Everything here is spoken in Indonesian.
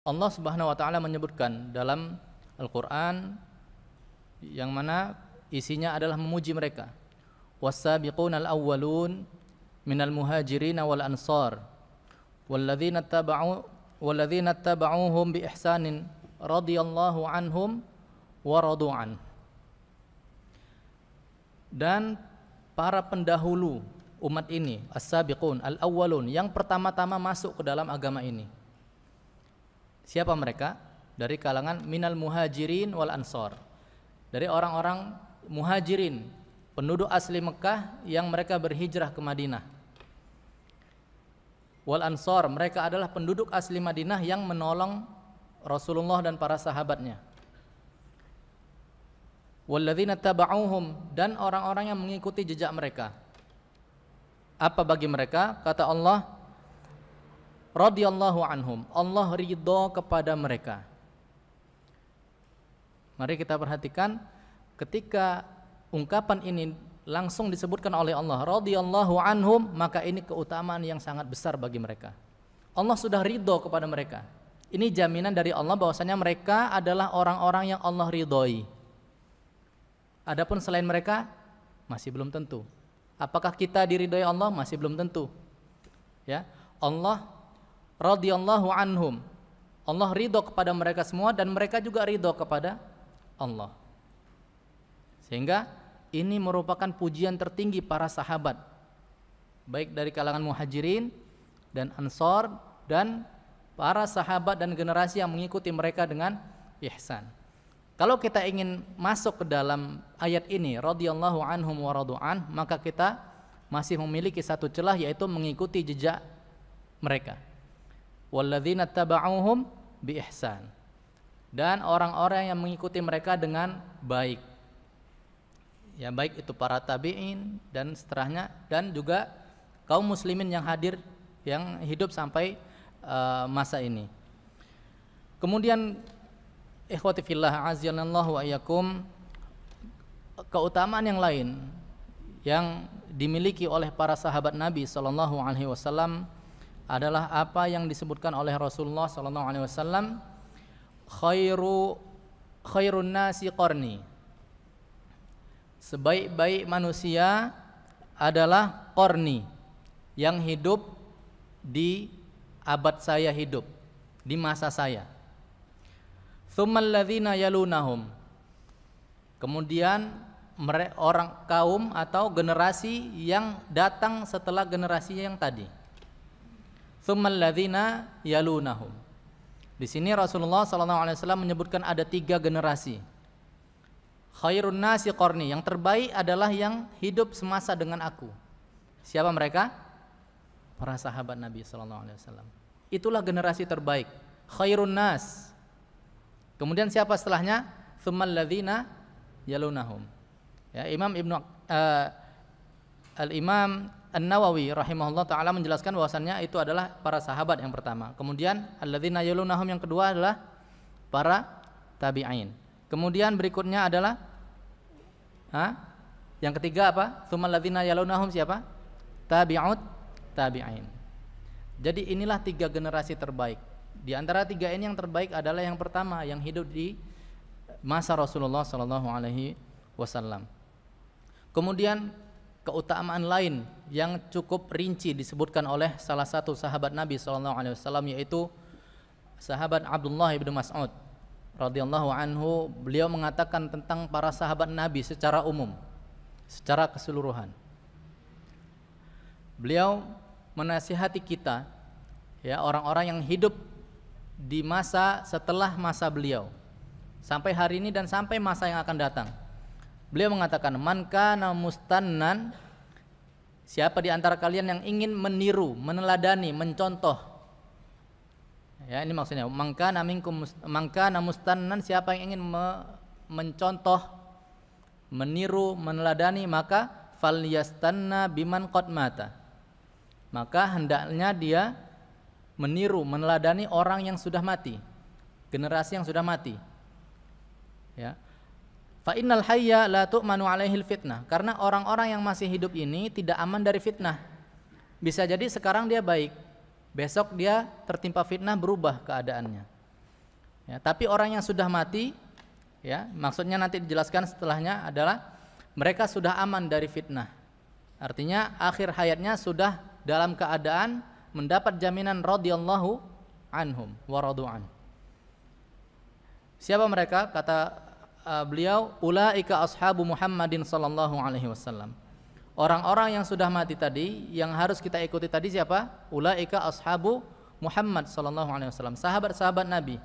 Allah Subhanahu wa taala menyebutkan dalam Al-Qur'an yang mana isinya adalah memuji mereka. Was-sabiqunal awwalun minal muhajirin wal ansar walladzina tabauhum bi ihsanin radhiyallahu anhum wa radu an. Dan para pendahulu umat ini, as-sabiqun al-awwalun, yang pertama-tama masuk ke dalam agama ini. Siapa mereka? Dari kalangan minal muhajirin wal ansar, dari orang-orang muhajirin, penduduk asli Mekah yang mereka berhijrah ke Madinah. Wal ansar, mereka adalah penduduk asli Madinah yang menolong Rasulullah dan para sahabatnya. Walladzina tabauhum, dan orang-orang yang mengikuti jejak mereka. Apa bagi mereka? Kata Allah, radhiyallahu anhum, Allah ridho kepada mereka. Mari kita perhatikan ketika ungkapan ini langsung disebutkan oleh Allah, radhiyallahu anhum, maka ini keutamaan yang sangat besar bagi mereka. Allah sudah ridho kepada mereka. Ini jaminan dari Allah bahwasanya mereka adalah orang-orang yang Allah ridhoi. Adapun selain mereka masih belum tentu. Apakah kita diridhoi Allah? Masih belum tentu. Ya, Allah radhiyallahu anhum, Allah ridho kepada mereka semua dan mereka juga ridho kepada Allah. Sehingga ini merupakan pujian tertinggi para sahabat, baik dari kalangan muhajirin dan ansar dan para sahabat dan generasi yang mengikuti mereka dengan ihsan. Kalau kita ingin masuk ke dalam ayat ini, radhiyallahu anhum wa radu'an, maka kita masih memiliki satu celah, yaitu mengikuti jejak mereka. Walladzina tabauhum bi ihsan, dan orang-orang yang mengikuti mereka dengan baik. Ya, baik itu para tabi'in dan setelahnya, dan juga kaum muslimin yang hadir, yang hidup sampai masa ini. Kemudian ikhwati fillah azanallahu wa iyyakum, keutamaan yang lain yang dimiliki oleh para sahabat Nabi sallallahu alaihi wasallam adalah apa yang disebutkan oleh Rasulullah sallallahu alaihi wasallam, khairun nasi qarni, sebaik-baik manusia adalah qarni, yang hidup di abad saya hidup, di masa saya. Tsummal ladzina yalunahum, kemudian orang kaum atau generasi yang datang setelah generasi yang tadi. Tsummal ladzina yalunahum. Di sini Rasulullah SAW menyebutkan ada 3 generasi. Khairun nasi qarni, yang terbaik adalah yang hidup semasa dengan aku. Siapa mereka? Para sahabat Nabi SAW. Itulah generasi terbaik. Khairun nas. Kemudian siapa setelahnya? Tsummal ladzina yalunahum. Ya, Al-Imam An-Nawawi rahimahullah ta'ala menjelaskan bahwasannya itu adalah para sahabat yang pertama. Kemudian alladzina yalunahum yang kedua adalah para tabi'in. Kemudian berikutnya adalah yang ketiga apa? Tsummal ladzina yalunahum siapa? Tabi'ut tabi'in. Jadi inilah 3 generasi terbaik. Di antara 3 ini yang terbaik adalah yang pertama, yang hidup di masa Rasulullah sallallahu alaihi wasallam. Kemudian keutamaan lain yang cukup rinci disebutkan oleh salah satu sahabat Nabi sallallahu alaihi wasallam, yaitu sahabat Abdullah bin Mas'ud radhiyallahu anhu. Beliau mengatakan tentang para sahabat Nabi secara umum, secara keseluruhan. Beliau menasihati kita, ya, orang-orang yang hidup di masa setelah masa beliau sampai hari ini dan sampai masa yang akan datang. Beliau mengatakan, man kana mustannan, siapa di antara kalian yang ingin meniru, meneladani, mencontoh, ya, ini maksudnya man kana mustannan, siapa yang ingin mencontoh, meniru, meneladani, maka falyastanna biman qad mata, maka hendaknya dia meniru, meneladani orang yang sudah mati, generasi yang sudah mati. Ya. Fa innal hayya la tu'manu alaihil fitnah, karena orang-orang yang masih hidup ini tidak aman dari fitnah. Bisa jadi sekarang dia baik, besok dia tertimpa fitnah, berubah keadaannya. Ya, tapi orang yang sudah mati, ya, maksudnya nanti dijelaskan setelahnya adalah mereka sudah aman dari fitnah. Artinya akhir hayatnya sudah dalam keadaan mendapat jaminan radhiyallahu anhum wa radu'an. Siapa mereka? Kata beliau, ulaika ashabu Muhammadin sallallahu alaihi wasallam. Orang-orang yang sudah mati tadi yang harus kita ikuti tadi siapa? Ulaika ashabu Muhammad sallallahu alaihi wasallam, sahabat-sahabat Nabi.